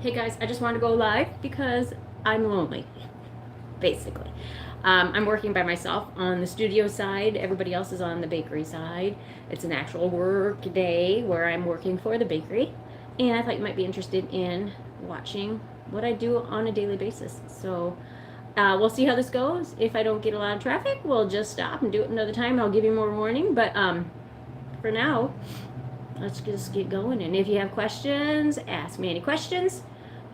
Hey guys, I just wanted to go live because I'm lonely, basically. I'm working by myself on the studio side. Everybody else is on the bakery side. It's an actual work day where I'm working for the bakery. And I thought you might be interested in watching what I do on a daily basis. So we'll see how this goes. If I don't get a lot of traffic, we'll just stop and do it another time. I'll give you more warning. But for now, let's just get going. And if you have questions, ask me any questions.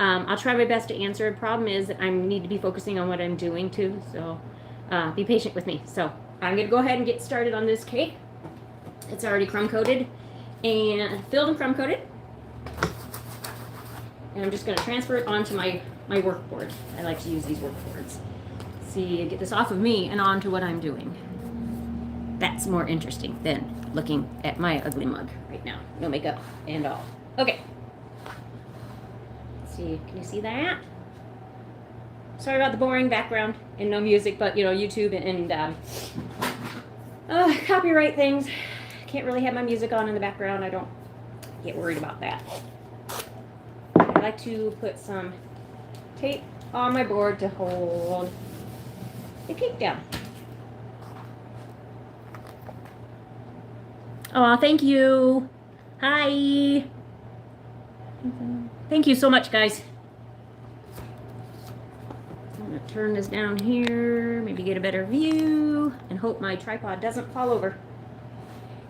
I'll try my best to answer. The problem is that I need to be focusing on what I'm doing too, so be patient with me. So I'm going to go ahead and get started on this cake. It's already crumb coated and filled and crumb coated. And I'm just going to transfer it onto my work board. I like to use these work boards. See, get this off of me and onto what I'm doing. That's more interesting than looking at my ugly mug right now. No makeup and all. Okay. See, can you see that? Sorry about the boring background and no music, but you know, YouTube and copyright things. Can't really have my music on in the background. I don't get worried about that. I like to put some tape on my board to hold the cake down. Oh, thank you. Hi. Thank you so much, guys. I'm going to turn this down here, maybe get a better view, and hope my tripod doesn't fall over.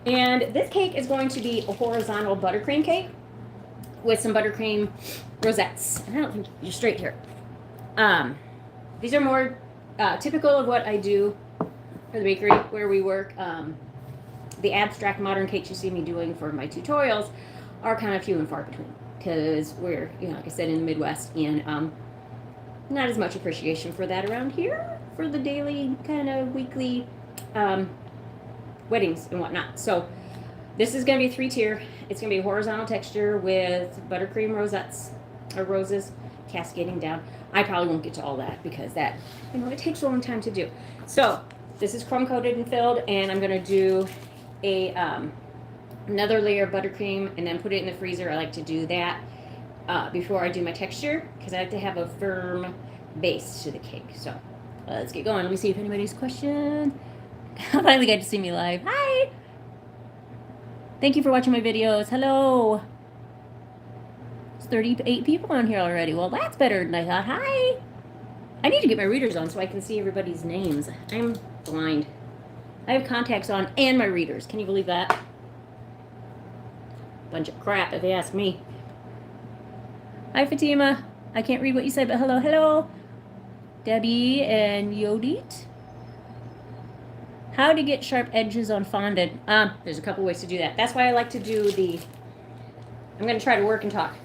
And this cake is going to be a horizontal buttercream cake with some buttercream rosettes. And I don't think you're straight here. These are more typical of what I do for the bakery where we work. The abstract modern cakes you see me doing for my tutorials are kind of few and far between. Because we're, you know, like I said, in the Midwest, and not as much appreciation for that around here for the daily kind of weekly weddings and whatnot. So this is going to be 3-tier. It's going to be a horizontal texture with buttercream rosettes or roses cascading down. I probably won't get to all that because that, you know, it takes a long time to do. So this is crumb coated and filled, and I'm going to do a another layer of buttercream and then put it in the freezer. I like to do that before I do my texture because I like to have a firm base to the cake. So let's get going. Let me see if anybody's question. Finally got to see me live. Hi. Thank you for watching my videos. Hello. There's 38 people on here already. Well, that's better than I thought. Hi. I need to get my readers on so I can see everybody's names. I'm blind. I have contacts on and my readers. Can you believe that? Bunch of crap if you ask me. Hi Fatima. I can't read what you said, but hello, hello. Debbie and Yodit. How to get sharp edges on fondant. There's a couple ways to do that. That's why I like to do I'm going to try to work and talk.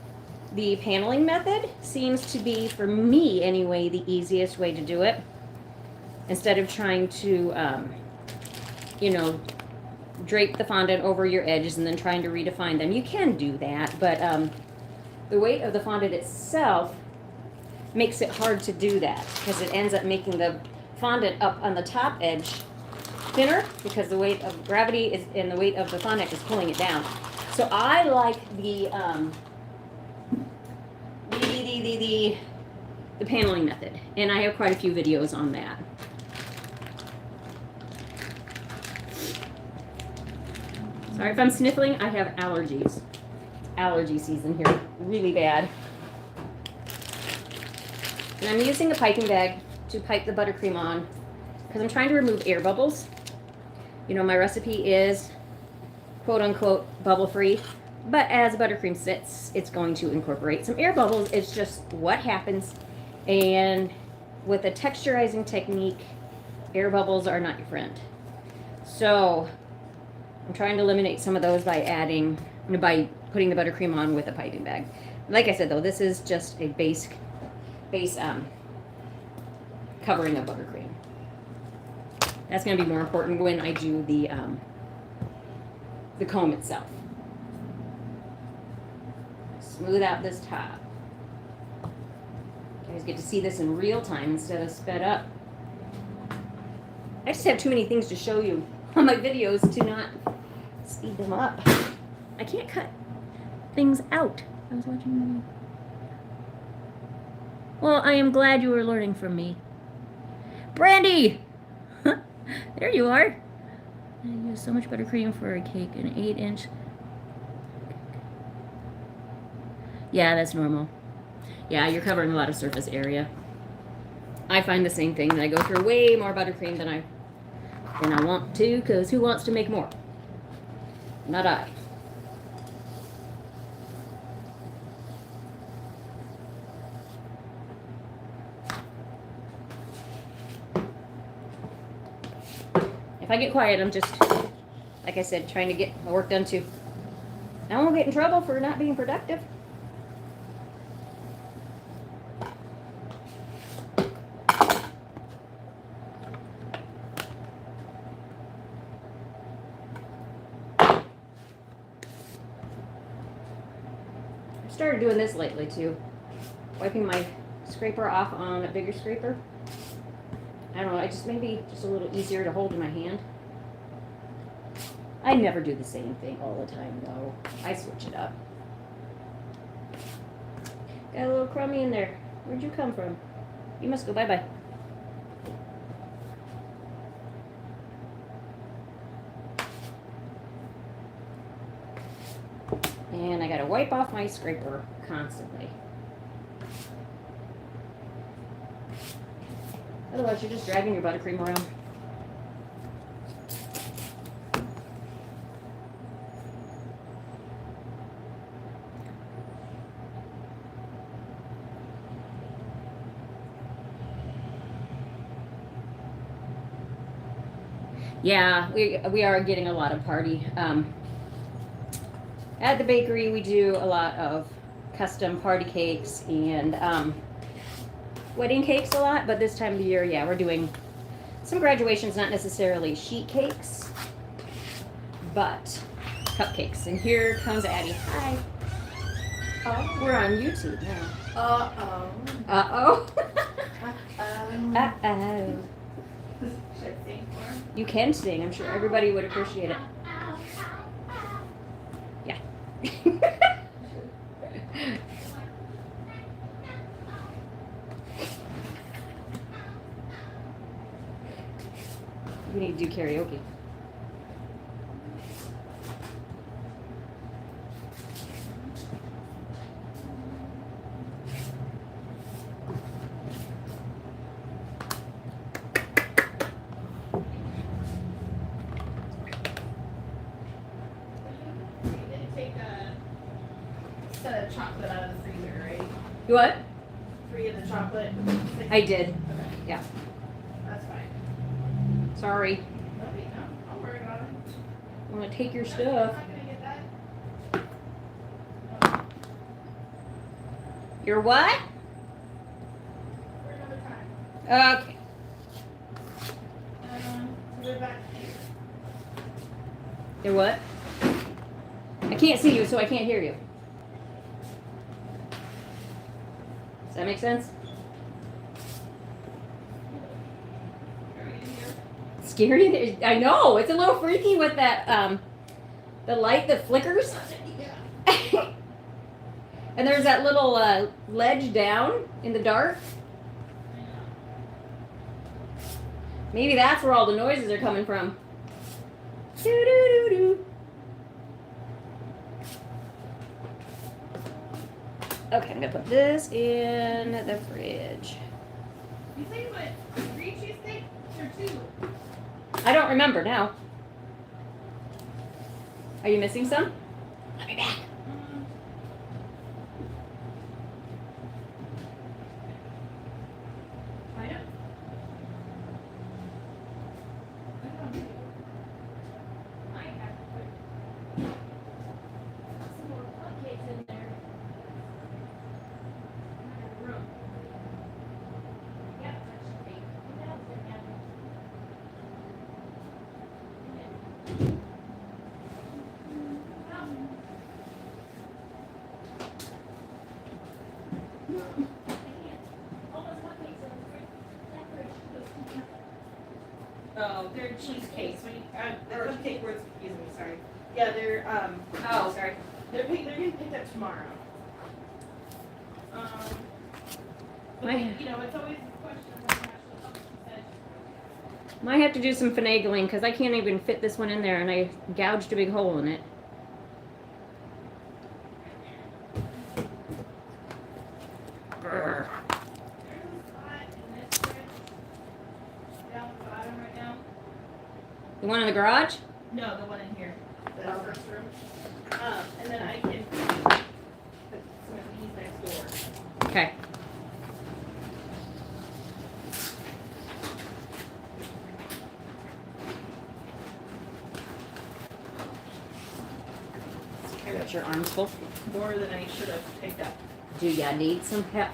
The paneling method seems to be, for me anyway, the easiest way to do it. Instead of trying to, you know, drape the fondant over your edges and then trying to redefine them. You can do that, but the weight of the fondant itself makes it hard to do that because it ends up making the fondant up on the top edge thinner because the weight of gravity is and the weight of the fondant is pulling it down. So I like the paneling method, and I have quite a few videos on that. Sorry if I'm sniffling, I have allergies. Allergy season here, really bad. And I'm using a piping bag to pipe the buttercream on because I'm trying to remove air bubbles. You know, my recipe is quote unquote bubble free, but as buttercream sits, it's going to incorporate some air bubbles. It's just what happens. And with a texturizing technique, air bubbles are not your friend. So I'm trying to eliminate some of those by putting the buttercream on with a piping bag. Like I said, though, this is just a base covering of buttercream. That's going to be more important when I do the comb itself. Smooth out this top. You guys get to see this in real time instead of sped up. I just have too many things to show you on my videos to not speed them up. I can't cut things out. I was watching Well, I am glad you were learning from me. Brandy! There you are. I use so much buttercream for a cake, an 8-inch. Yeah, that's normal. Yeah, you're covering a lot of surface area. I find the same thing, that I go through way more buttercream than I want to, because who wants to make more? Not I. If I get quiet, I'm just, like I said, trying to get my work done too. I won't get in trouble for not being productive. I started doing this lately too. Wiping my scraper off on a bigger scraper. I don't know, it just maybe just a little easier to hold in my hand. I never do the same thing all the time though. I switch it up. Got a little crummy in there. Where'd you come from? You must go bye-bye. And I gotta wipe off my scraper constantly. Otherwise, you're just dragging your buttercream around. Yeah, we are getting a lot of party. At the bakery, we do a lot of custom party cakes and wedding cakes a lot, but this time of year, yeah, we're doing some graduations, not necessarily sheet cakes, but cupcakes. And here comes Addie. Hi. Oh, we're on YouTube now. Uh-oh. Uh-oh. Uh-oh. Uh-oh. Should I sing for him? You can sing. I'm sure everybody would appreciate it. Yeah. We need to do karaoke. You didn't take a set of chocolate out of the freezer, right? What? 3 of the chocolate. I did. Okay. Yeah. That's fine. Sorry. Okay, no, I'll worry about it. I'm gonna take your No, stuff. I'm not gonna get that. Your what? For another time. Okay. So we're back here. Your what? I can't see you, so I can't hear you. Does that make sense? Are we in here? Scary? I know. It's a little freaky with that, the light that flickers. Yeah. And there's that little ledge down in the dark. Maybe that's where all the noises are coming from. Doo-doo-doo-doo. Okay, I'm gonna put this in the fridge. You say what? 3 cheesesteaks or 2? I don't remember now. Are you missing some? I'll be back. I know. I have to put some more cupcakes in there. I have room. Yeah, that should be. What else in there? Oh, they're cheesecakes. Or cupcake words confusing me. Sorry. Yeah, they're Oh, sorry. they're getting picked up tomorrow. But, you know, it's always a question of whether or not she'll come, she said. Might have to do some finagling because I can't even fit this one in there, and I gouged a big hole in it. Grr. There's a spot in this fridge down the bottom right now. The one in the garage? No, the one in here, the first room. And then I can put some of these next door. Okay. I got your arms full. More than I should have picked up. Do ya need some help?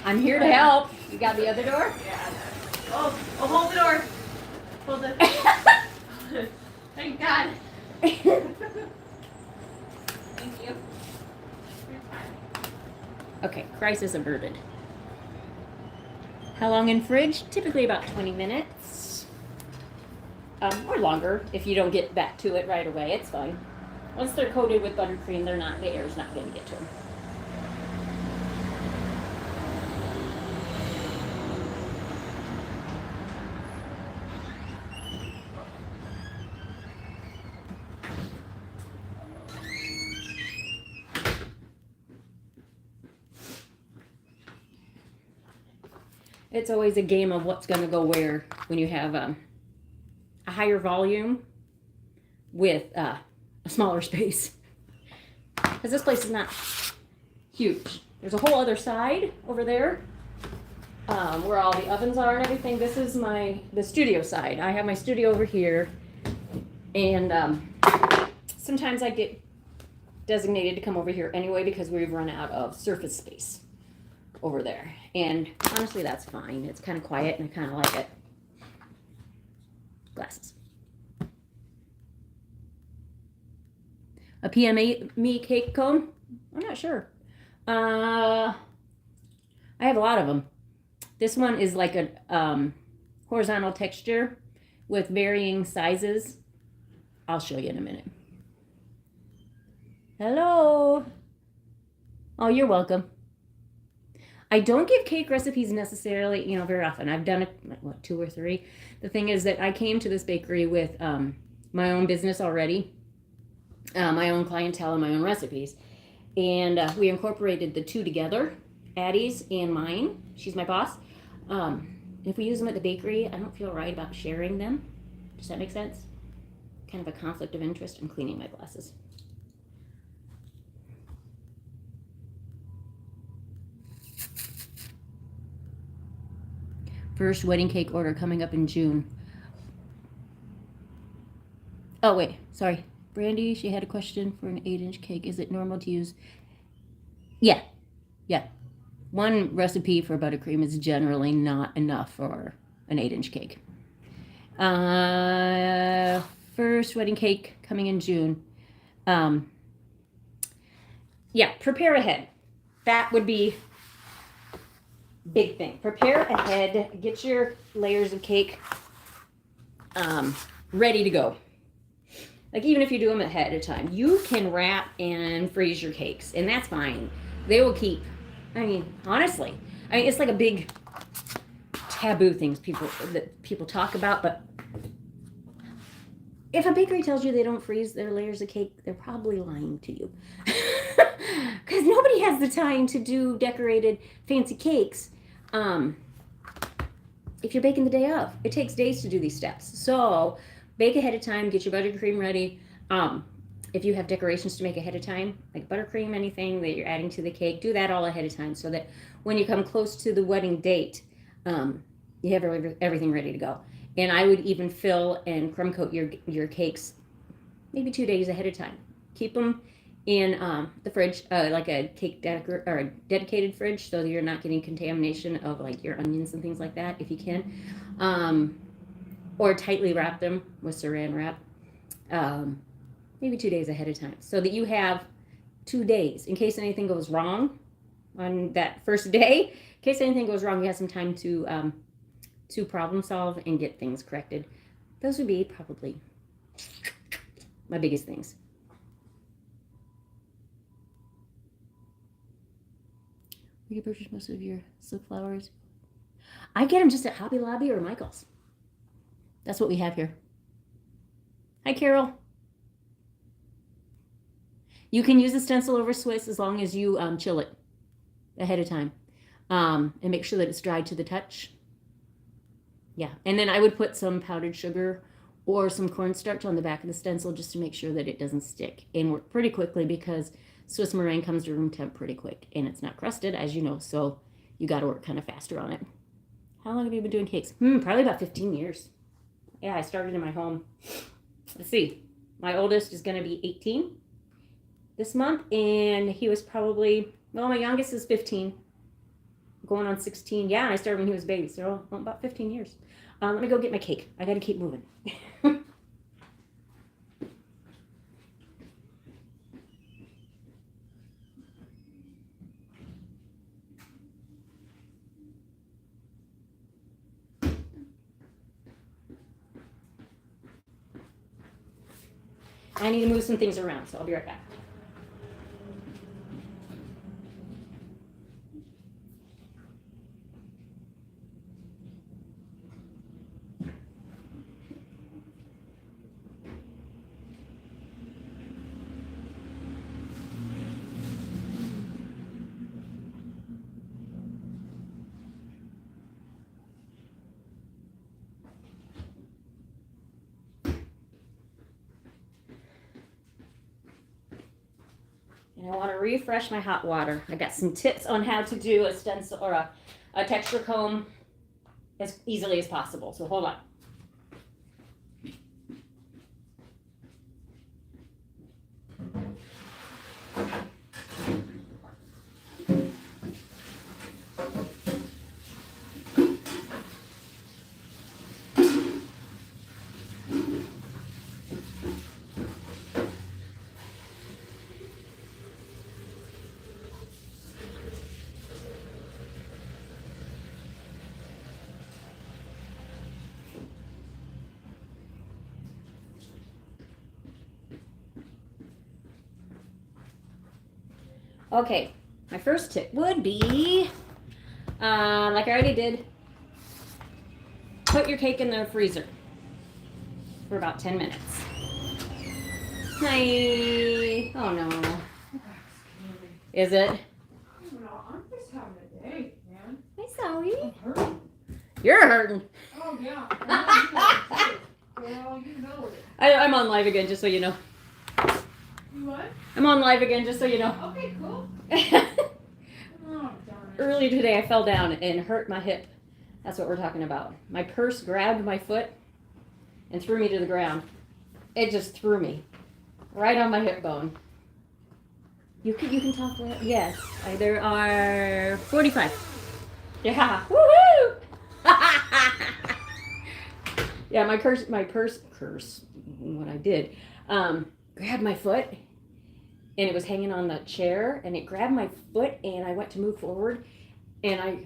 I'm here to help. You got the other door? Yeah. Oh, hold the door. Hold it. Thank God. Thank you. Okay, crisis averted. How long in fridge? Typically about 20 minutes. Or longer if you don't get back to it right away. It's fine. Once they're coated with buttercream, the air's not going to get to them. It's always a game of what's going to go where when you have a higher volume with a smaller space. Because this place is not huge. There's a whole other side over there where all the ovens are and everything. This is the studio side. I have my studio over here. And sometimes I get designated to come over here anyway because we've run out of surface space over there. And honestly, that's fine. It's kind of quiet and I kind of like it. Glasses. A PME cake cone? I'm not sure. I have a lot of them. This one is like a horizontal texture with varying sizes. I'll show you in a minute. Hello. Oh, you're welcome. I don't give cake recipes necessarily, very often. I've done it, 2 or 3. The thing is that I came to this bakery with my own business already, my own clientele and my own recipes. And we incorporated the 2 together, Addie's and mine. She's my boss. If we use them at the bakery, I don't feel right about sharing them. Does that make sense? Kind of a conflict of interest in cleaning my glasses. First wedding cake order coming up in June. Oh, wait. Sorry. Brandy, she had a question for an 8-inch cake. Is it normal to use? Yeah. One recipe for buttercream is generally not enough for an 8-inch cake. First wedding cake coming in June. Yeah, prepare ahead. That would be big thing. Prepare ahead. Get your layers of cake ready to go. Like even if you do them ahead of time, you can wrap and freeze your cakes, and that's fine. They will keep. Honestly, it's like a big taboo things people talk about, but if a bakery tells you they don't freeze their layers of cake, they're probably lying to you. Because nobody has the time to do decorated fancy cakes if you're baking the day of. It takes days to do these steps. So bake ahead of time, get your buttercream ready. If you have decorations to make ahead of time, like buttercream, anything that you're adding to the cake, do that all ahead of time so that when you come close to the wedding date, you have everything ready to go. And I would even fill and crumb coat your cakes maybe 2 days ahead of time. Keep them in the fridge, like a cake or a dedicated fridge, so that you're not getting contamination of like your onions and things like that, if you can. Or tightly wrap them with saran wrap, maybe 2 days ahead of time, so that you have 2 days in case anything goes wrong on that first day. In case anything goes wrong, you have some time to problem solve and get things corrected. Those would be probably my biggest things. Where you purchase most of your silk flowers? I get them just at Hobby Lobby or Michael's. That's what we have here. Hi, Carol. You can use a stencil over Swiss as long as you chill it ahead of time and make sure that it's dried to the touch. Yeah, and then I would put some powdered sugar or some cornstarch on the back of the stencil just to make sure that it doesn't stick and work pretty quickly because Swiss meringue comes to room temp pretty quick and it's not crusted, as you know, so you got to work kind of faster on it. How long have you been doing cakes? Probably about 15 years. Yeah, I started in my home. Let's see. My oldest is going to be 18 this month, and he was probably, well, my youngest is 15, going on 16. Yeah, I started when he was a baby, so about 15 years. Let me go get my cake. I got to keep moving. I need to move some things around, so I'll be right back. And I want to refresh my hot water. I got some tips on how to do a stencil or a texture comb as easily as possible. So hold on. Okay, my first tip would be, like I already did, put your cake in the freezer for about 10 minutes. Hi. Oh no. Is it? No, I'm just having a day, man. Hi, Zoe. I'm hurting. You're hurting. Oh, yeah. Well, you know it. I'm on live again, just so you know. You what? I'm on live again, just so you know. Okay, cool. Oh, darn it. Earlier today, I fell down and hurt my hip. That's what we're talking about. My purse grabbed my foot and threw me to the ground. It just threw me right on my hip bone. You can talk loud. Yes, there are 45. Yeah, woohoo! Yeah, my purse. What I did, grabbed my foot, and it was hanging on the chair, and it grabbed my foot, and I went to move forward, and I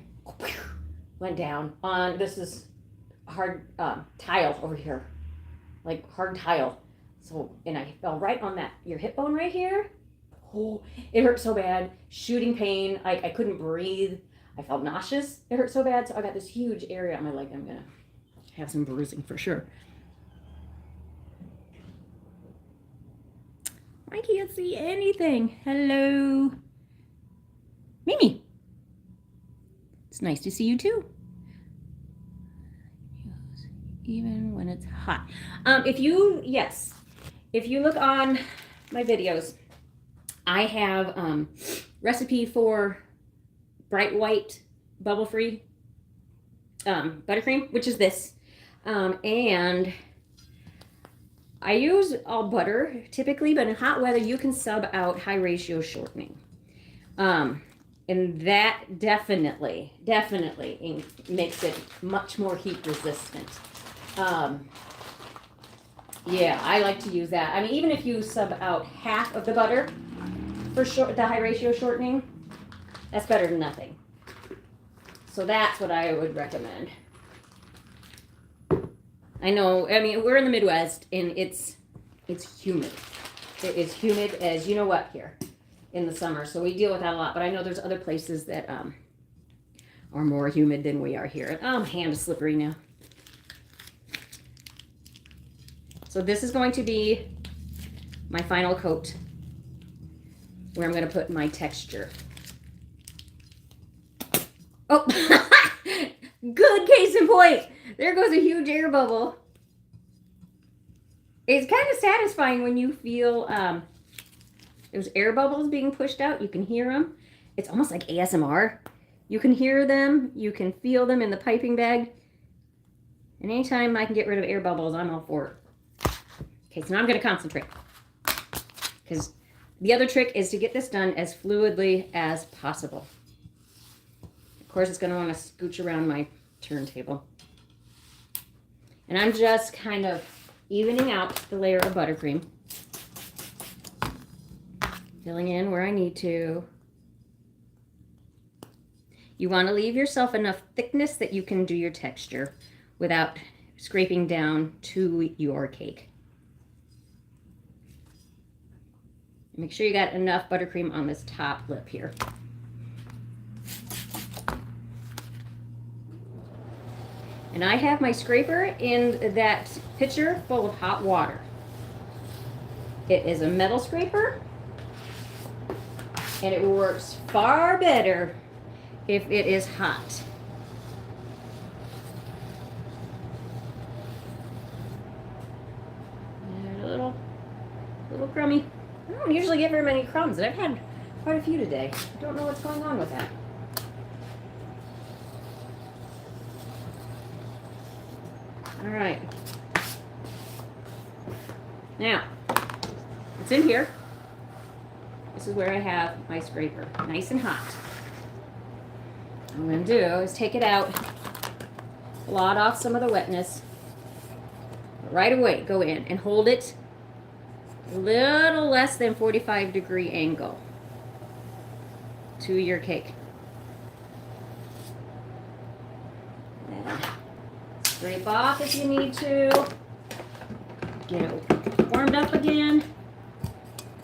went down on, this is hard tile over here, like hard tile. So, and I fell right on that, your hip bone right here. Oh, it hurt so bad, shooting pain. I couldn't breathe. I felt nauseous. It hurt so bad. So I got this huge area on my leg. I'm gonna have some bruising for sure. I can't see anything. Hello, Mimi. It's nice to see you too. Even when it's hot. If you look on my videos, I have recipe for bright white bubble free buttercream, which is this, and I use all butter typically, but in hot weather you can sub out high ratio shortening, and that definitely makes it much more heat resistant. Yeah, I like to use that. I mean, even if you sub out half of the butter for the high ratio shortening, that's better than nothing. So that's what I would recommend. I know, I mean, we're in the Midwest and it's humid. It is humid as you know what here. in the summer, so we deal with that a lot. But I know there's other places that are more humid than we are here. Oh, my hand is slippery now. So this is going to be my final coat where I'm going to put my texture. Oh, good case in point. There goes a huge air bubble. It's kind of satisfying when you feel those air bubbles being pushed out. You can hear them. It's almost like ASMR. You can hear them. You can feel them in the piping bag. And anytime I can get rid of air bubbles, I'm all for it. Okay, so now I'm going to concentrate. Because the other trick is to get this done as fluidly as possible. Of course, it's going to want to scooch around my turntable. And I'm just kind of evening out the layer of buttercream. Filling in where I need to. You want to leave yourself enough thickness that you can do your texture without scraping down to your cake. Make sure you got enough buttercream on this top lip here. And I have my scraper in that pitcher full of hot water. It is a metal scraper, and it works far better if it is hot. And a little crummy. I don't usually get very many crumbs, and I've had quite a few today. I don't know what's going on with that. All right. Now, it's in here. This is where I have my scraper, nice and hot. What I'm going to do is take it out, blot off some of the wetness. Right away, go in and hold it a little less than 45-degree angle to your cake. And scrape off if you need to. Get it warmed up again.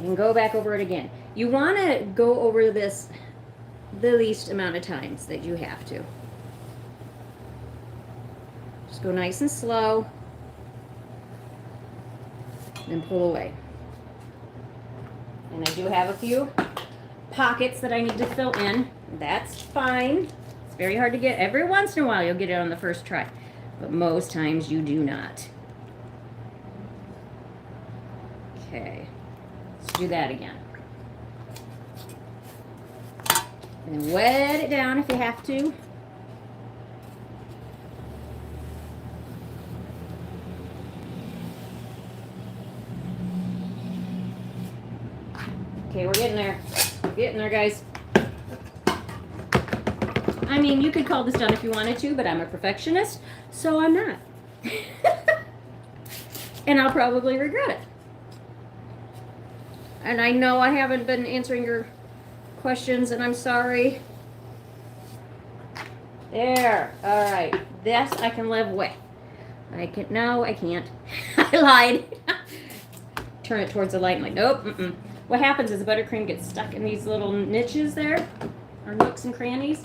And go back over it again. You want to go over this the least amount of times that you have to. Just go nice and slow. Then pull away. And I do have a few pockets that I need to fill in. That's fine. It's very hard to get. Every once in a while you'll get it on the first try. But most times you do not. Okay. Let's do that again. And then wet it down if you have to. Okay, we're getting there. We're getting there, guys. I mean, you could call this done if you wanted to, but I'm a perfectionist, so I'm not. And I'll probably regret it. And I know I haven't been answering your questions, and I'm sorry. There. All right. This I can live with. No, I can't. I lied. Turn it towards the light. I'm like, nope. What happens is the buttercream gets stuck in these little niches there, or nooks and crannies,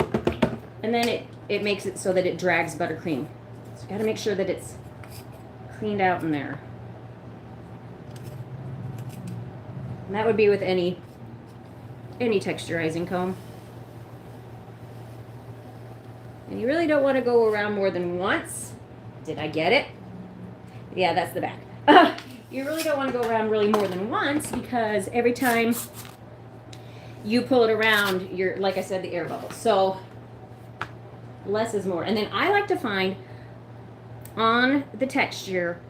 and then it makes it so that it drags buttercream. So you got to make sure that it's cleaned out in there. And that would be with any texturizing comb. And you really don't want to go around more than once. Did I get it? Yeah, that's the back. You really don't want to go around really more than once, because every time you pull it around, you're, like I said, the air bubbles. So less is more. And then I like to find on the texture,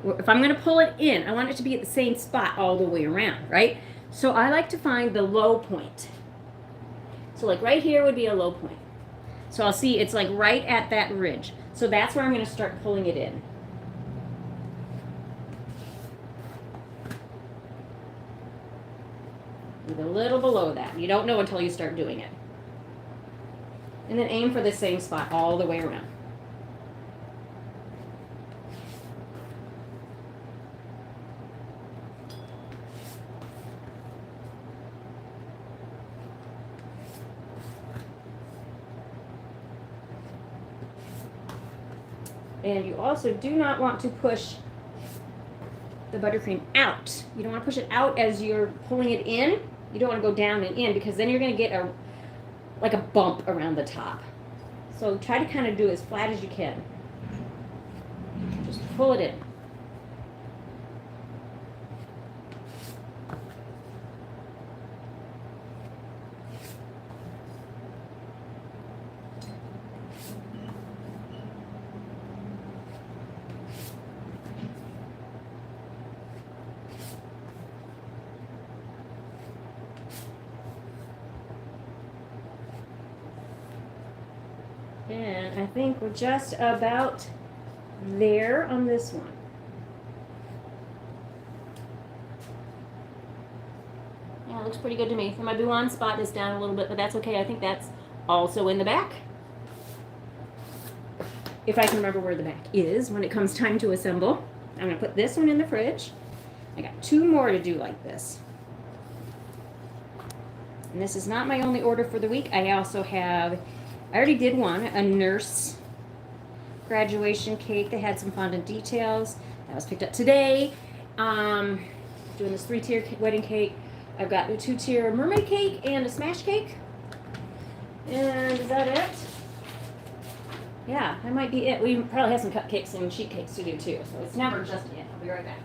if I'm going to pull it in, I want it to be at the same spot all the way around, right? So I like to find the low point. So like right here would be a low point. So I'll see it's like right at that ridge. So that's where I'm going to start pulling it in. With a little below that. You don't know until you start doing it. And then aim for the same spot all the way around. And you also do not want to push the buttercream out. You don't want to push it out as you're pulling it in. You don't want to go down and in, because then you're going to get like a bump around the top. So try to kind of do it as flat as you can. Just pull it in. And I think we're just about there on this one. Yeah, it looks pretty good to me. My Bulan spot is down a little bit, but that's okay. I think that's also in the back. If I can remember where the back is when it comes time to assemble. I'm going to put this one in the fridge. I got 2 more to do like this. And this is not my only order for the week. I also have, I already did one, a nurse graduation cake that had some fondant details. That was picked up today. Doing this 3-tier wedding cake. I've got a 2-tier mermaid cake and a smash cake. And is that it? Yeah, that might be it. We probably have some cupcakes and sheet cakes to do too. So it's never just it. I'll be right back.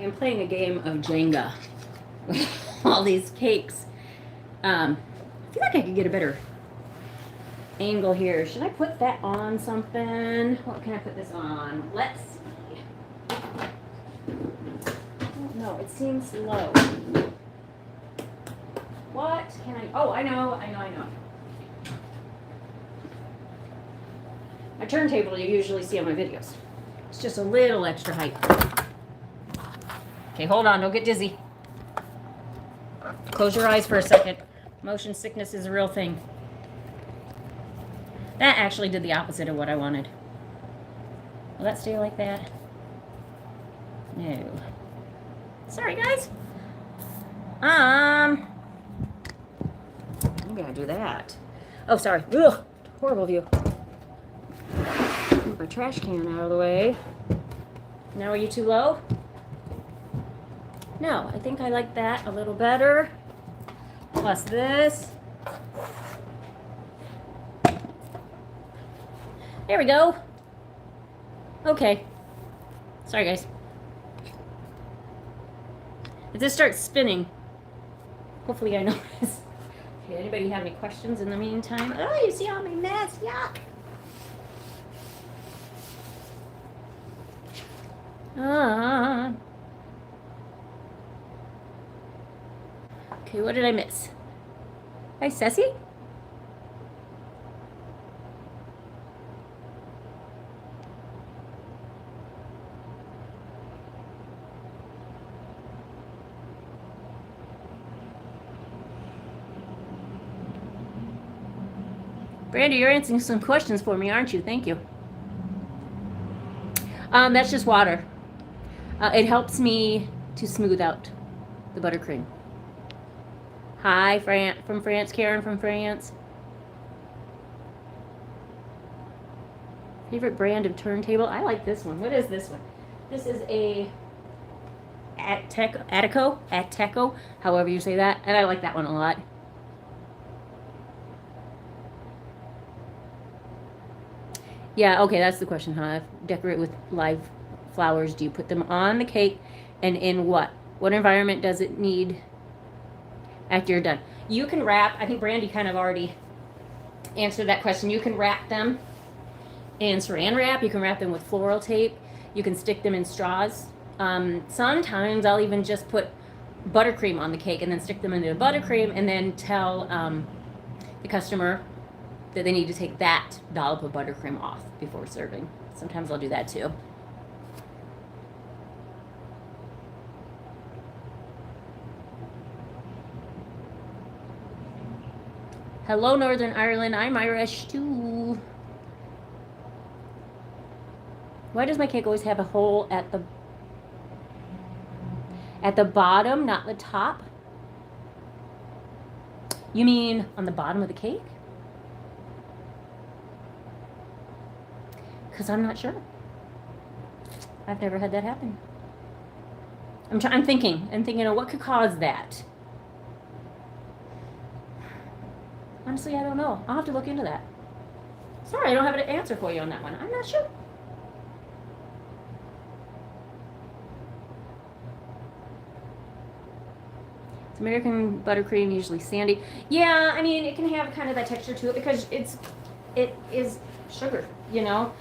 I'm playing a game of Jenga with all these cakes. I feel like I could get a better angle here. Should I put that on something? What can I put this on? Let's see. I don't know. It seems low. What can I? Oh, I know. My turntable you usually see on my videos. It's just a little extra height. Okay, hold on, don't get dizzy. Close your eyes for a second. Motion sickness is a real thing. That actually did the opposite of what I wanted. Will that stay like that? No. Sorry, guys. I'm gonna do that. Oh, sorry. Ugh, horrible view. Move our trash can out of the way. Now are you too low? No, I think I like that a little better. Plus this. There we go. Okay. Sorry, guys. If this starts spinning, hopefully I notice. Okay, anybody have any questions in the meantime? Oh, you see all my mess? Yuck. Okay, what did I miss? Hi, Ceci? Brandy, you're answering some questions for me, aren't you? Thank you. That's just water. It helps me to smooth out the buttercream. Hi, from France. Karen from France. Favorite brand of turntable? I like this one. What is this one? This is a Atteco, however you say that. And I like that one a lot. Yeah, okay, that's the question, huh? Decorate with live flowers. Do you put them on the cake? And in what? What environment does it need after you're done? You can wrap, I think Brandy kind of already answered that question. You can wrap them in saran wrap. You can wrap them with floral tape. You can stick them in straws. Sometimes I'll even just put buttercream on the cake and then stick them into the buttercream and then tell the customer that they need to take that dollop of buttercream off before serving. Sometimes I'll do that too. Hello, Northern Ireland. I'm Irish too. Why does my cake always have a hole at the bottom, not the top? You mean on the bottom of the cake? Because I'm not sure. I've never had that happen. I'm thinking of what could cause that. Honestly, I don't know. I'll have to look into that. Sorry, I don't have an answer for you on that one. I'm not sure. It's American buttercream, usually sandy. Yeah, I mean, it can have kind of that texture to it because it is sugar, you know.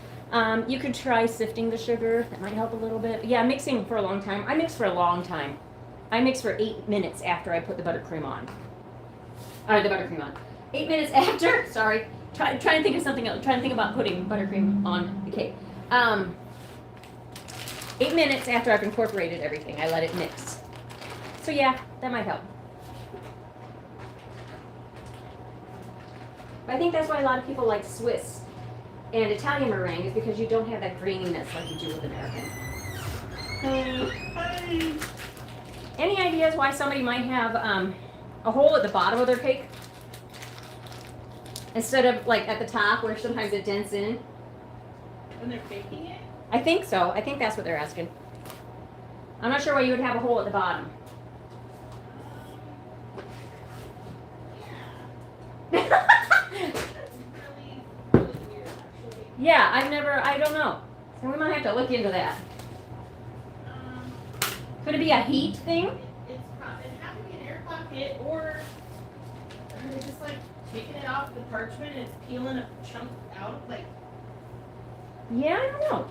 You could try sifting the sugar. That might help a little bit. Yeah, mixing for a long time. I mix for a long time. I mix for 8 minutes after I put the buttercream on. The buttercream on. 8 minutes after. Sorry. Try to think of something else. Trying to think about putting buttercream on the cake. 8 minutes after I've incorporated everything, I let it mix. So yeah, that might help. But I think that's why a lot of people like Swiss and Italian meringue is because you don't have that graininess like you do with American. Hey. Any ideas why somebody might have a hole at the bottom of their cake instead of like at the top where sometimes it dents in? When they're baking it? I think so. I think that's what they're asking. I'm not sure why you would have a hole at the bottom. Yeah, I don't know. So we might have to look into that. Could it be a heat thing? It has to be an air pocket, or they're just like taking it off the parchment and it's peeling a chunk out, like. Yeah, I don't know.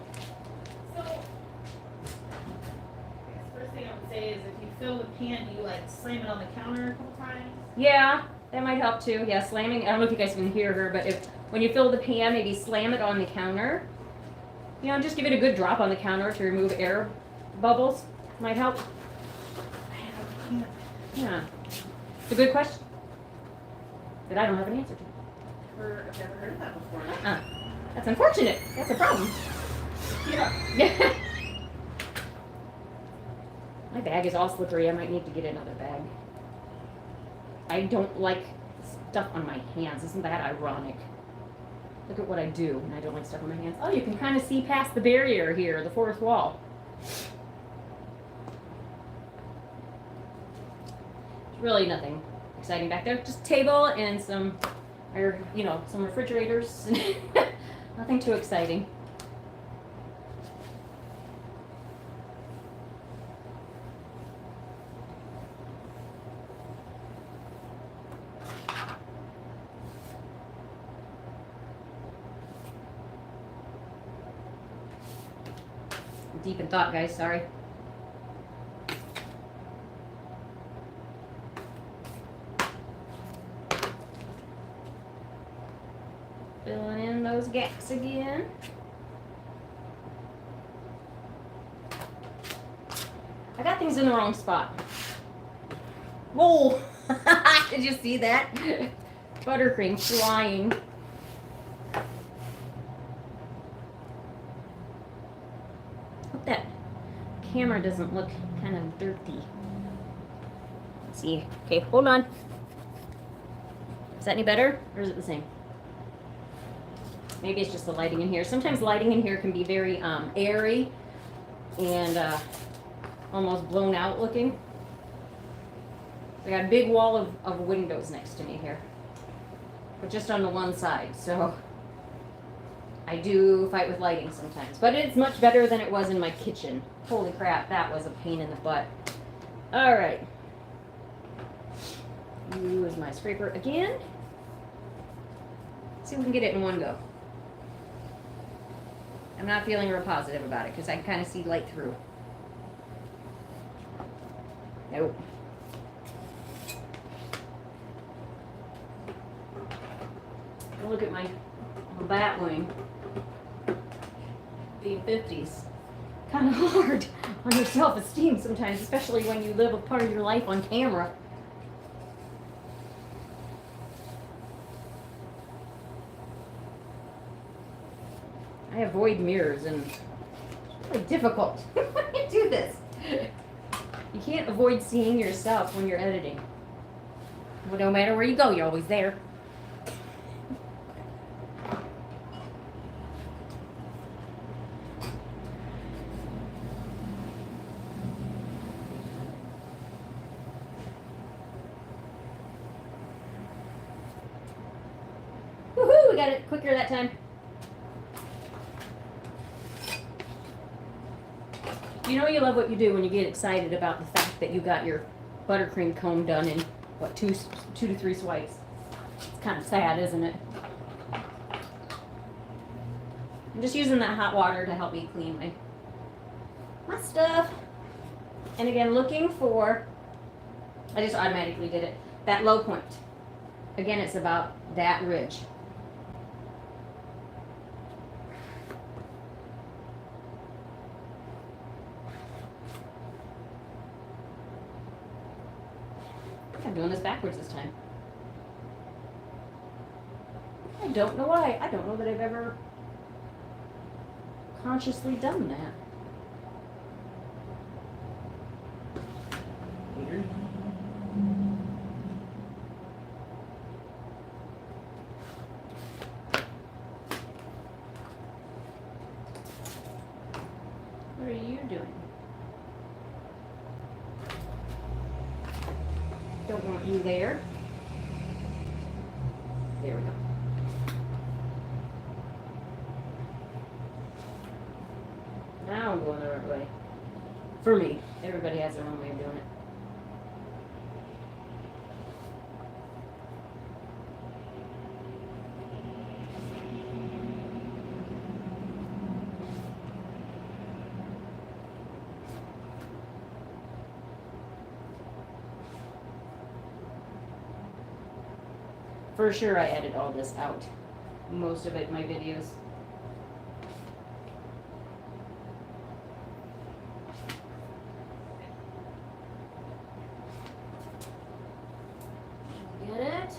So, I guess first thing I would say is if you fill the pan, do you like slam it on the counter a couple times? Yeah, that might help too. Yeah, slamming. I don't know if you guys can hear her, but when you fill the pan, maybe slam it on the counter. You know, just give it a good drop on the counter to remove air bubbles. Might help. Yeah. It's a good question that I don't have an answer to. I've never heard of that before. That's unfortunate. That's a problem. Yeah. My bag is all slippery. I might need to get another bag. I don't like stuff on my hands. Isn't that ironic? Look at what I do, and I don't like stuff on my hands. Oh, you can kind of see past the barrier here, the fourth wall. Really nothing exciting back there. Just table and some refrigerators. Nothing too exciting. I'm deep in thought, guys. Sorry. Filling in those gaps again. I got things in the wrong spot. Whoa! Did you see that? Buttercream flying. Hope that camera doesn't look kind of dirty. Let's see. Okay, hold on. Is that any better, or is it the same? Maybe it's just the lighting in here. Sometimes lighting in here can be very airy and almost blown out looking. I got a big wall of windows next to me here, but just on the one side. So I do fight with lighting sometimes, but it's much better than it was in my kitchen. Holy crap, that was a pain in the butt. All right. Use my scraper again. See if we can get it in one go. I'm not feeling real positive about it because I can kind of see light through. Nope. Look at my bat wing. Being 50s. Kind of hard on your self-esteem sometimes, especially when you live a part of your life on camera. I avoid mirrors and it's really difficult when you do this. You can't avoid seeing yourself when you're editing. Well, no matter where you go, you're always there. Woohoo! We got it quicker that time. You know you love what you do when you get excited about the fact that you got your buttercream comb done in, what, two to three swipes. It's kind of sad, isn't it? I'm just using that hot water to help me clean my stuff. And again, looking for, I just automatically did it, that low point. Again, it's about that ridge. I'm doing this backwards this time. I don't know why. I don't know that I've ever consciously done that. Weird. What are you doing? Don't want you there. There we go. Now I'm going the right way. For me. Everybody has their own way of doing it. For sure I edit all this out. Most of it in my videos. Get it?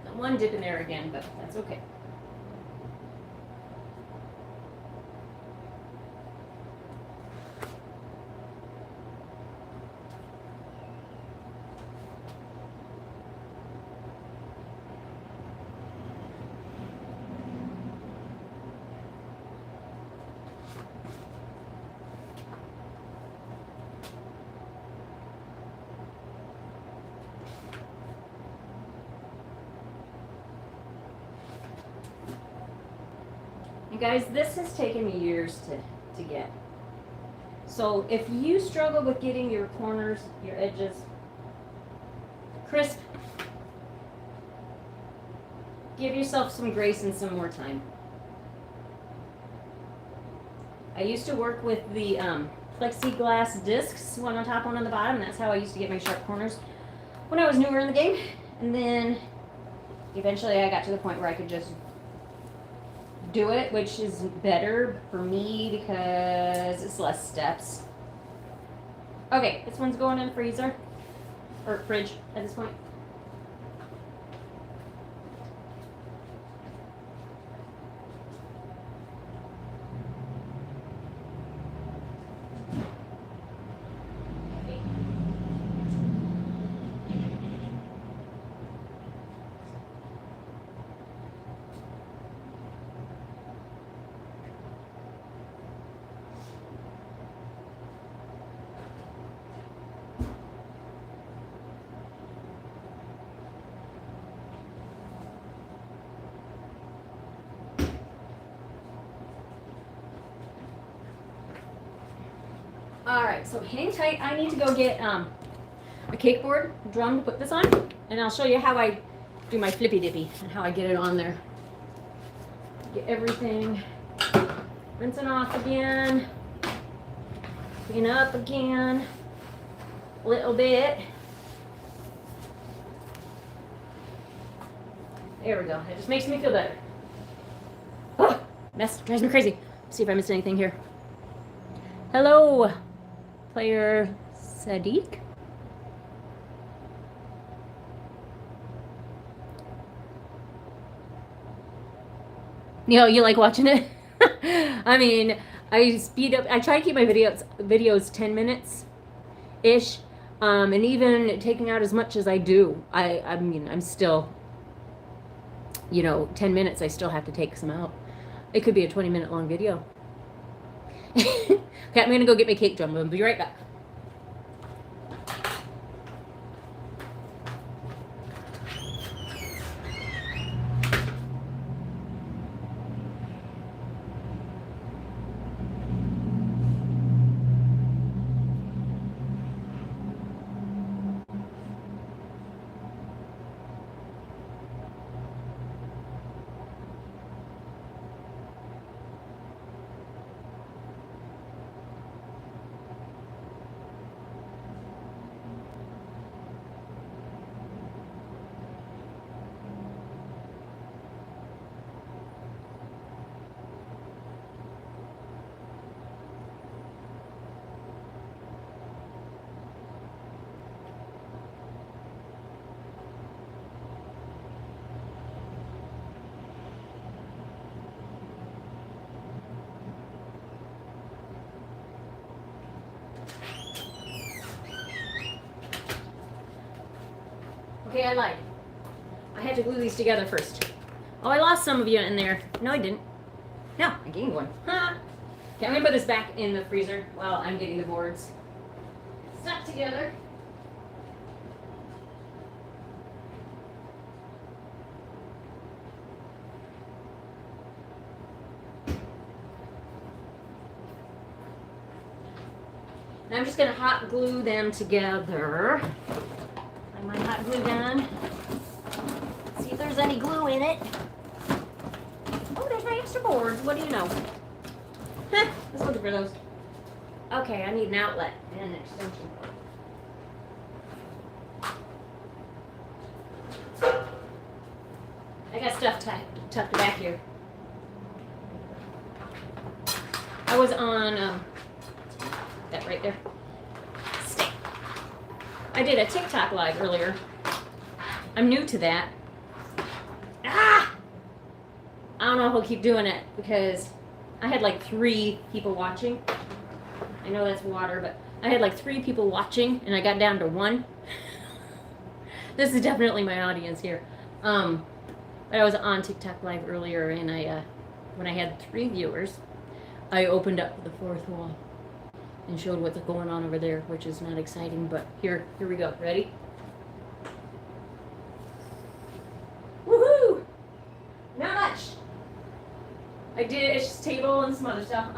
Got one dip in there again, but that's okay. Guys, this has taken me years to get. So if you struggle with getting your corners, your edges crisp, give yourself some grace and some more time. I used to work with the plexiglass discs, one on top, one on the bottom. That's how I used to get my sharp corners when I was newer in the game. And then eventually I got to the point where I could just do it, which is better for me because it's less steps. Okay, this one's going in the freezer or fridge at this point. Alright, so hang tight. I need to go get, a cake board drum to put this on, and I'll show you how I do my flippy dippy and how I get it on there. Get everything rinsing off again, clean up again a little bit. There we go. It just makes me feel better. Oh, mess drives me crazy. Let's see if I missed anything here. Hello, player Sadiq. You like watching it? I mean, I speed up. I try to keep my videos 10 minutes ish, and even taking out as much as I do, I mean, I'm still, 10 minutes. I still have to take some out. It could be a 20-minute long video. Okay, I'm gonna go get my cake drum. I'll be right back. Okay, I lied. I had to glue these together first. Oh, I lost some of you in there. No, I didn't. No, I gained one. Huh. Okay, I'm gonna put this back in the freezer while I'm getting the boards stuck together. And I'm just gonna hot glue them together. My hot glue gun. See if there's any glue in it. Oh, there's my extra boards. What do you know? Let's look for those. Okay, I need an outlet and an extension cord. I got stuff tucked back here. I was on that right there. I did a TikTok live earlier. I'm new to that. I don't know if I'll keep doing it because I had like 3 people watching. I know that's water, but I had like 3 people watching and I got down to 1. This is definitely my audience here. But I was on TikTok live earlier and when I had 3 viewers, I opened up the 4th wall and showed what's going on over there, which is not exciting, but here we go. Ready? Woohoo! Not much. I did, it's just table and some other stuff.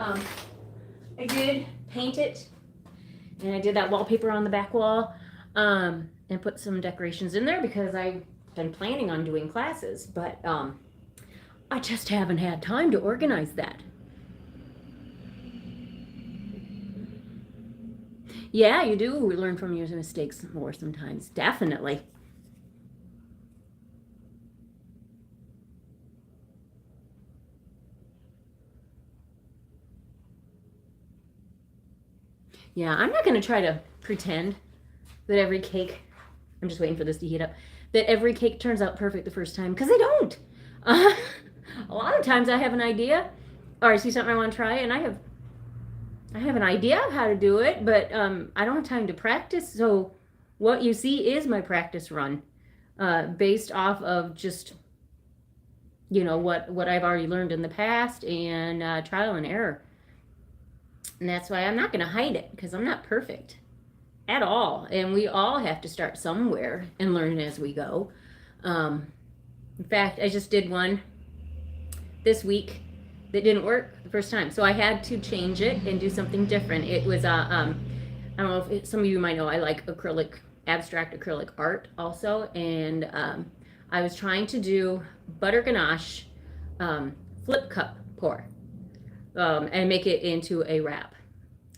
I did paint it, and I did that wallpaper on the back wall, and put some decorations in there because I've been planning on doing classes, but I just haven't had time to organize that. Yeah, you do learn from your mistakes more sometimes. Definitely. Yeah, I'm not going to try to pretend that every cake, I'm just waiting for this to heat up, that every cake turns out perfect the first time, because they don't. A lot of times I have an idea, or I see something I want to try, and I have an idea of how to do it, but I don't have time to practice. So what you see is my practice run, based off of just, what I've already learned in the past and trial and error. And that's why I'm not going to hide it, because I'm not perfect at all. And we all have to start somewhere and learn as we go. In fact, I just did one this week that didn't work the first time. So I had to change it and do something different. It was, I don't know if some of you might know, I like acrylic abstract acrylic art also, and I was trying to do butter ganache flip cup pour and make it into a wrap.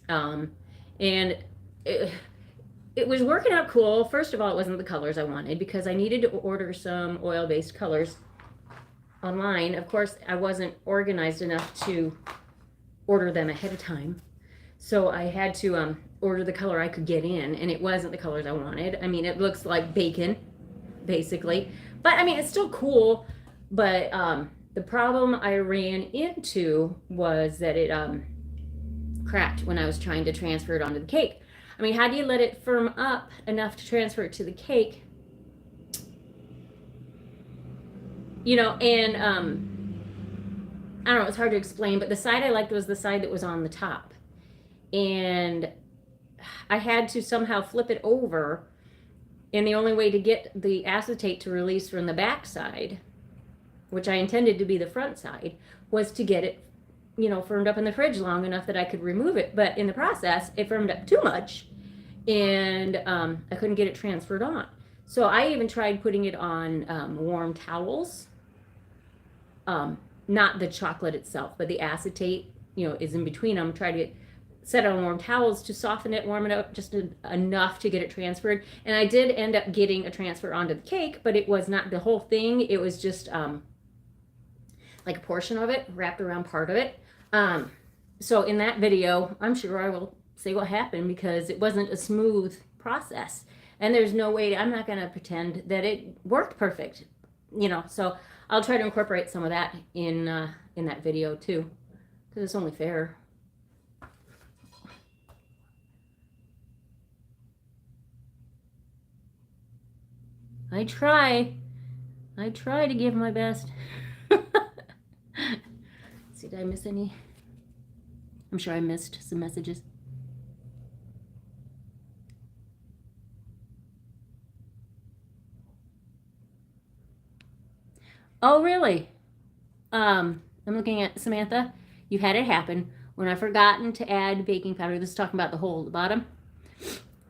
And it was working out cool. First of all, it wasn't the colors I wanted because I needed to order some oil-based colors online. Of course, I wasn't organized enough to order them ahead of time. So I had to order the color I could get in, and it wasn't the colors I wanted. I mean, it looks like bacon, basically. But, I mean, it's still cool. But the problem I ran into was that it cracked when I was trying to transfer it onto the cake. I mean, how do you let it firm up enough to transfer it to the cake? You know, and I don't know, it's hard to explain, but the side I liked was the side that was on the top. And I had to somehow flip it over, and the only way to get the acetate to release from the back side, which I intended to be the front side, was to get it, you know, firmed up in the fridge long enough that I could remove it. But in the process, it firmed up too much, and I couldn't get it transferred on. So I even tried putting it on warm towels. Not the chocolate itself, but the acetate, you know, is in between them. Try to set it on warm towels to soften it, warm it up just enough to get it transferred. And I did end up getting a transfer onto the cake, but it was not the whole thing. It was just like a portion of it wrapped around part of it. So in that video, I'm sure I will say what happened because it wasn't a smooth process. And there's no way, I'm not going to pretend that it worked perfect, you know. So I'll try to incorporate some of that in that video too, because it's only fair. I try to give my best. See, did I miss any? I'm sure I missed some messages. Oh, really? I'm looking at Samantha. You had it happen. When I've forgotten to add baking powder, this is talking about the hole at the bottom,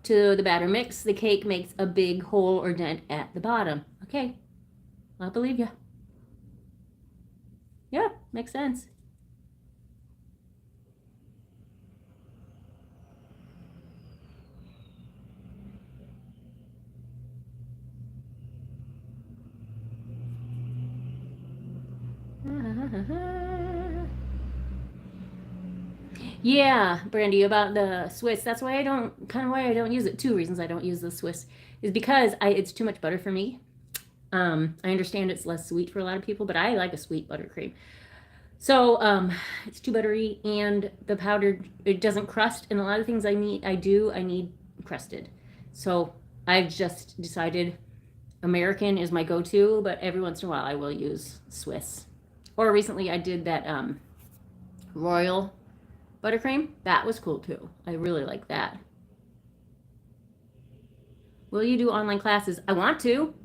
to the batter mix, the cake makes a big hole or dent at the bottom. Okay, I believe you. Yeah, makes sense. Yeah, Brandy, about the Swiss. That's why I don't use it. Two reasons I don't use the Swiss is because it's too much butter for me. I understand it's less sweet for a lot of people, but I like a sweet buttercream. So it's too buttery, and the powder, it doesn't crust. And a lot of things I need crusted. So I've just decided American is my go-to, but every once in a while I will use Swiss. Or recently I did that Royal buttercream. That was cool too. I really like that. Will you do online classes? I want to.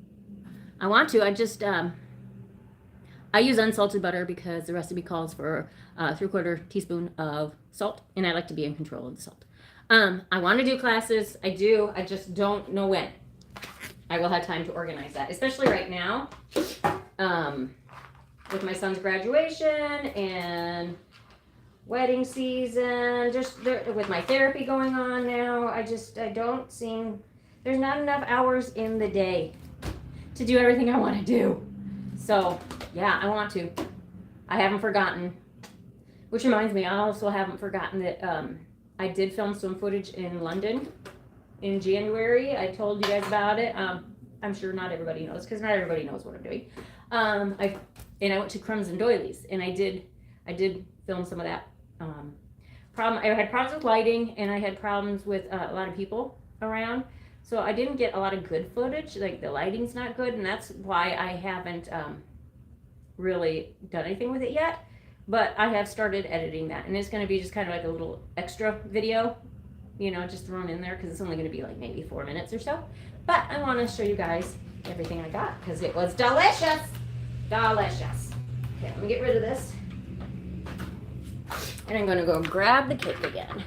I just I use unsalted butter because the recipe calls for 3/4 teaspoon of salt, and I like to be in control of the salt. I want to do classes. I do. I just don't know when I will have time to organize that, especially right now with my son's graduation and wedding season, just with my therapy going on now. I don't seem, there's not enough hours in the day to do everything I want to do. So yeah, I want to. I haven't forgotten, which reminds me, I also haven't forgotten that I did film some footage in London in January. I told you guys about it. I'm sure not everybody knows, because not everybody knows what I'm doing. I went to Crumbs and Doilies, and I did film some of that. I had problems with lighting, and I had problems with a lot of people around, so I didn't get a lot of good footage. Like, the lighting's not good, and that's why I haven't really done anything with it yet. But I have started editing that, and it's going to be just kind of like a little extra video, you know, just thrown in there, because it's only going to be like maybe 4 minutes or so. But I want to show you guys everything I got, because it was delicious. Delicious. Okay, let me get rid of this. And I'm going to go grab the cake again.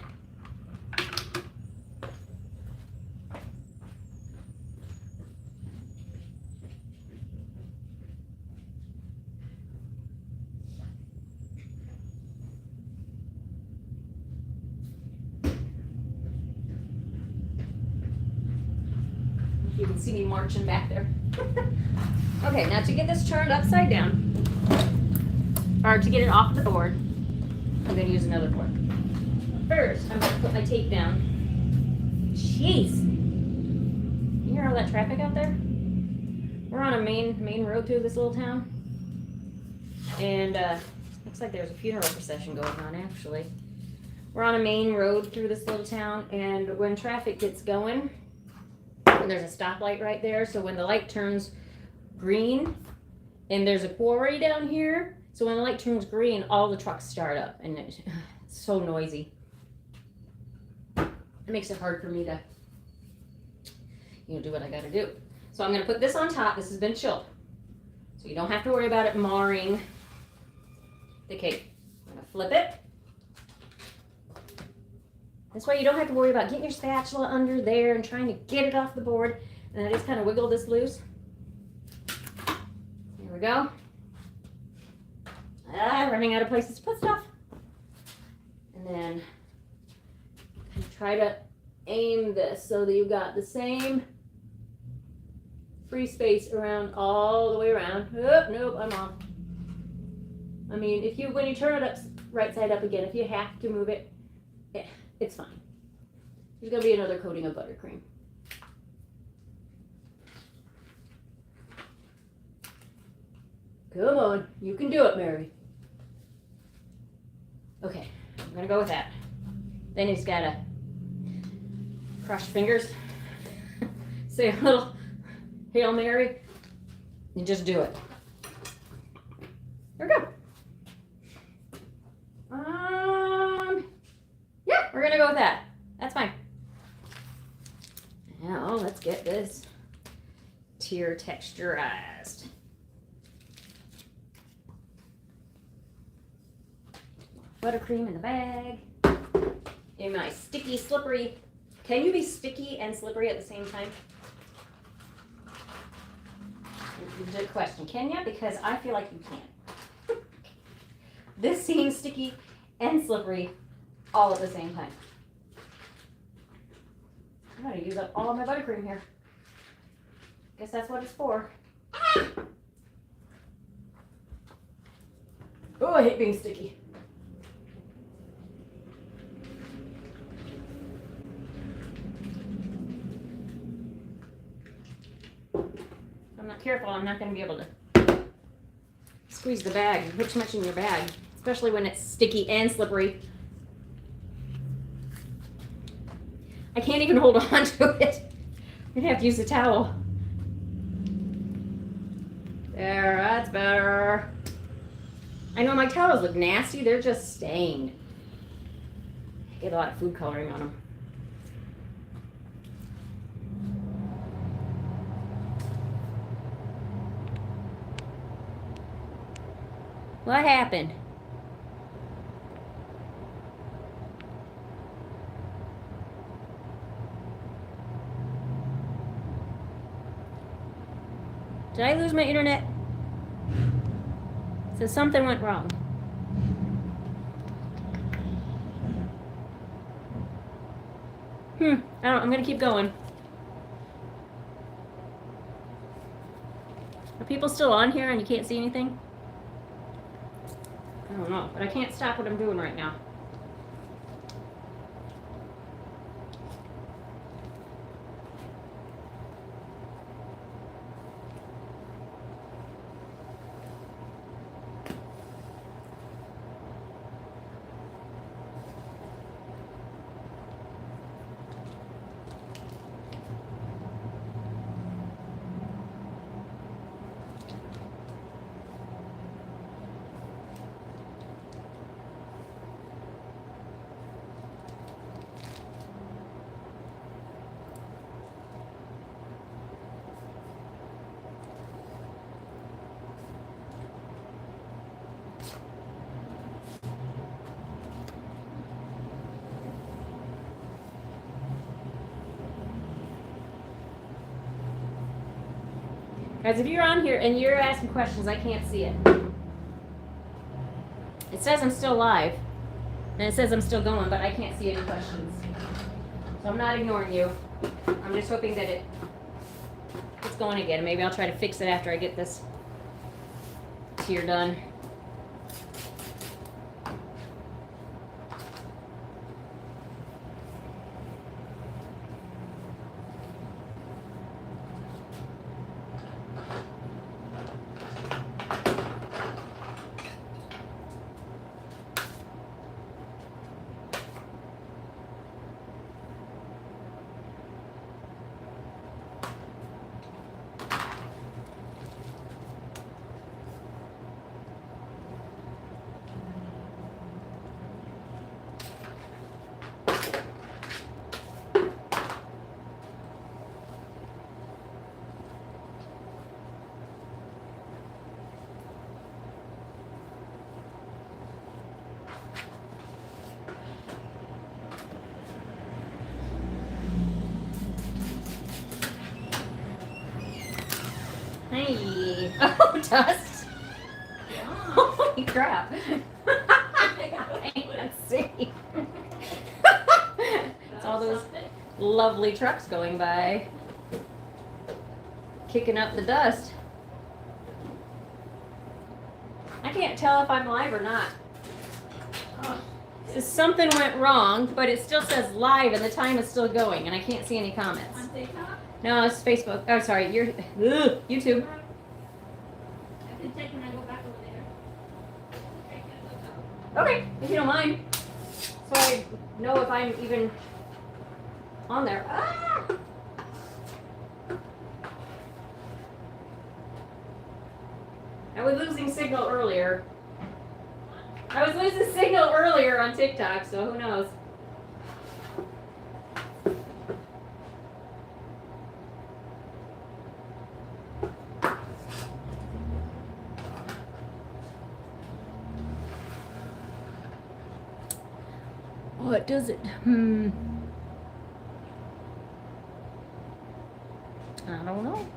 can see me marching back there. Okay, now to get this turned upside down, or to get it off the board, I'm going to use another board. First, I'm going to put my tape down. Jeez. You hear all that traffic out there? We're on a main road through this little town. And looks like there's a funeral procession going on, actually. We're on a main road through this little town, and when traffic gets going, there's a stoplight right there, so when the light turns green, and there's a quarry down here, so when the light turns green, all the trucks start up, and it's so noisy. It makes it hard for me to, do what I gotta do. So I'm gonna put this on top. This has been chilled, so you don't have to worry about it marring the cake. I'm gonna flip it. This way you don't have to worry about getting your spatula under there and trying to get it off the board. And I just kind of wiggle this loose. Here we go. Running out of places to put stuff. And then try to aim this so that you've got the same free space around all the way around. Oh, nope, I'm off. I mean, when you turn it up right side up again, if you have to move it, it's fine. There's gonna be another coating of buttercream. Come on, you can do it, Mary. Okay, I'm gonna go with that. Then you just gotta cross your fingers, say a little Hail Mary, and just do it. There we go. Yeah, we're gonna go with that. That's fine. Now let's get this tier texturized. Buttercream in the bag. In my sticky, slippery. Can you be sticky and slippery at the same time? Good question. Can you? Because I feel like you can't. This seems sticky and slippery all at the same time. I'm going to use up all of my buttercream here. Guess that's what it's for. Oh, I hate being sticky. If I'm not careful, I'm not going to be able to squeeze the bag and put too much in your bag, especially when it's sticky and slippery. I can't even hold on to it. I'm gonna have to use a towel. There, that's better. I know my towels look nasty, they're just stained. I get a lot of food coloring on them. What happened? Did I lose my internet? So something went wrong. I'm gonna keep going. Are people still on here and you can't see anything? I don't know, but I can't stop what I'm doing right now. Guys, if you're on here and you're asking questions, I can't see it. It says I'm still live, and it says I'm still going, but I can't see any questions. So I'm not ignoring you. I'm just hoping that it it's going again. Maybe I'll try to fix it after I get this tier done. Hey. Oh, dust. Yeah. Holy crap. Let's see. It's all those lovely trucks going by, kicking up the dust. I can't tell if I'm live or not. Oh, So something went wrong, but it still says live and the time is still going, and I can't see any comments. on TikTok? No, it's Facebook. Oh, sorry, YouTube. I can check when I go back over there. Okay, if you don't mind. So I know if I'm even on there. Ah! I was losing signal earlier. I was losing signal earlier on TikTok, so who knows? What does it? I don't know.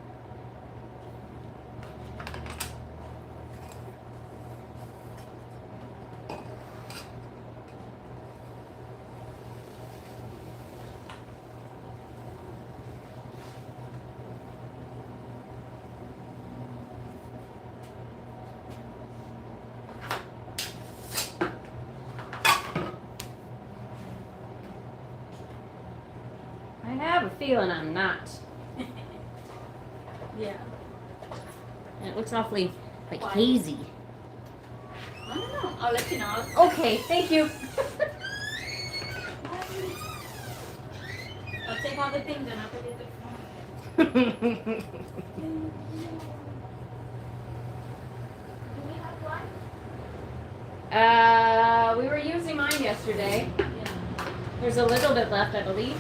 I have a feeling I'm not. Yeah. And it looks awfully like Why? hazy. I don't know. I'll let you know. Okay, thank you. I'll take all the things and I'll forget the phone. Do we have one? We were using mine yesterday. Yeah. There's a little bit left, I believe.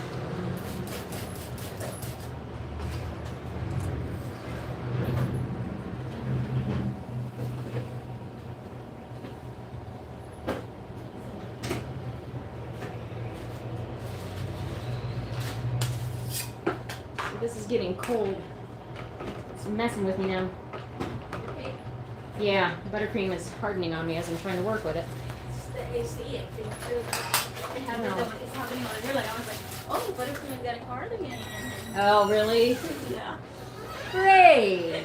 This is getting cold. It's messing with me now. Okay. Yeah, buttercream is hardening on me as I'm trying to work with it. It's the AC. It happened. No. It's happening over here. Like I was like, oh, buttercream's got a cardigan in here. Oh, really? Yeah. Great.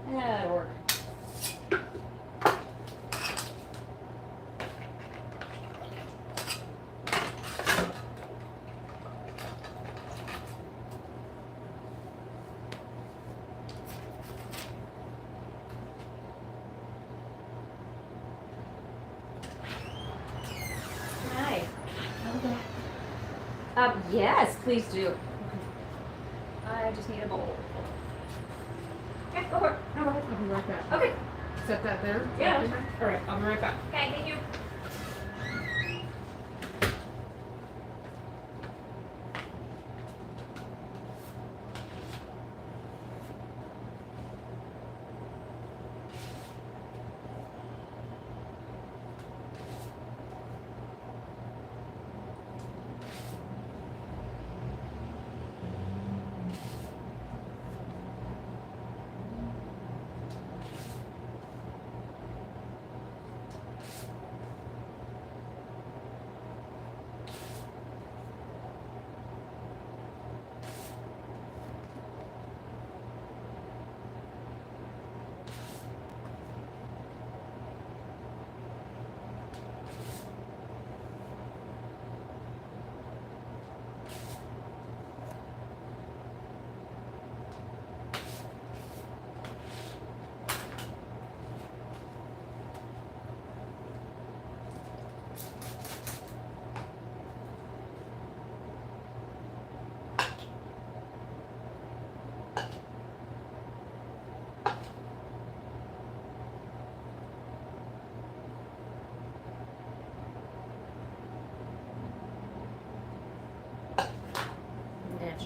That'll work. Hi. Yes, please do. I just need a bowl. Okay, go for it. No, go ahead. I'll be right back. Okay. Set that there? Yeah, that's fine. All right, I'll be right back. Okay, thank you.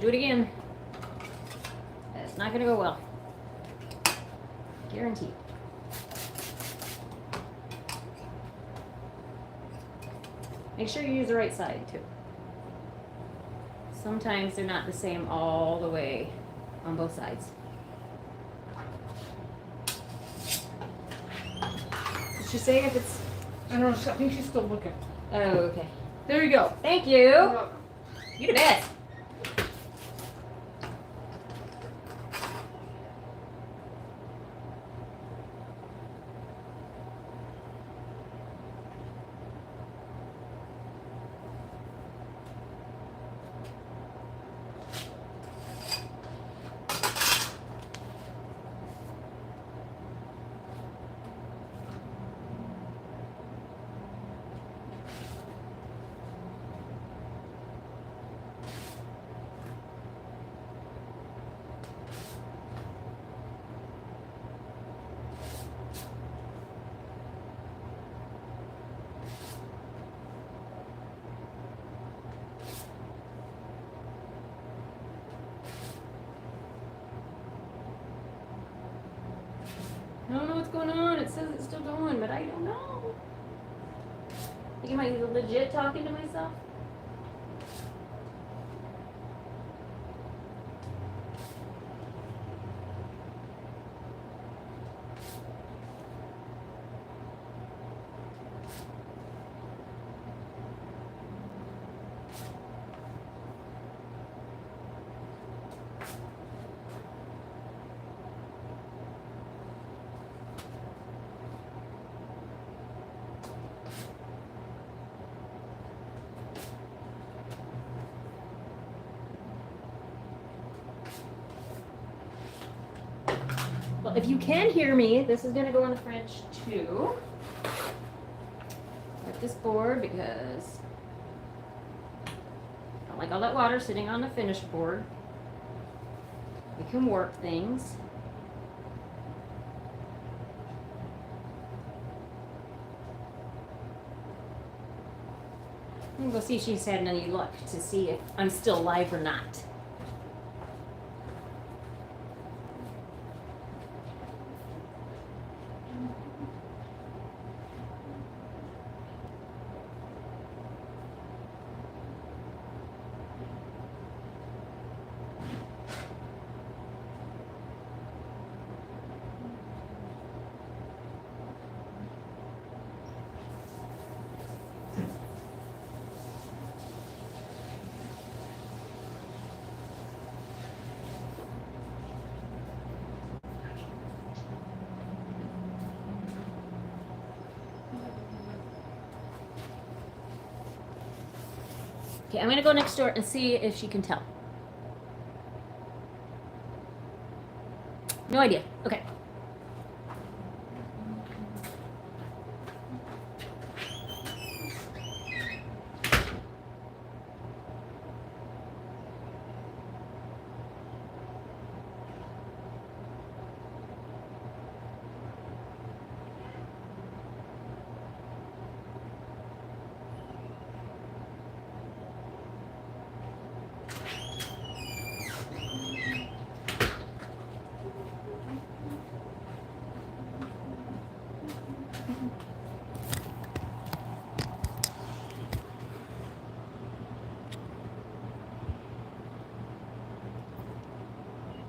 you do it again, it's not gonna go well. Guaranteed. Make sure you use the right side too. Sometimes they're not the same all the way on both sides. Did she say if it's... I don't know, I think she's still looking. Oh, okay. There you go. Thank You're you. welcome. You the best. I don't know what's going on. It says it's still going, but I don't know. I think I might be legit talking to myself. Well, if you can hear me, this is going to go on the French too. Wipe this board because I don't like all that water sitting on the finished board. We can warp things. I'm going to go see if she's had any luck to see if I'm still live or not. Okay, I'm gonna go next door and see if she can tell. No idea. Okay.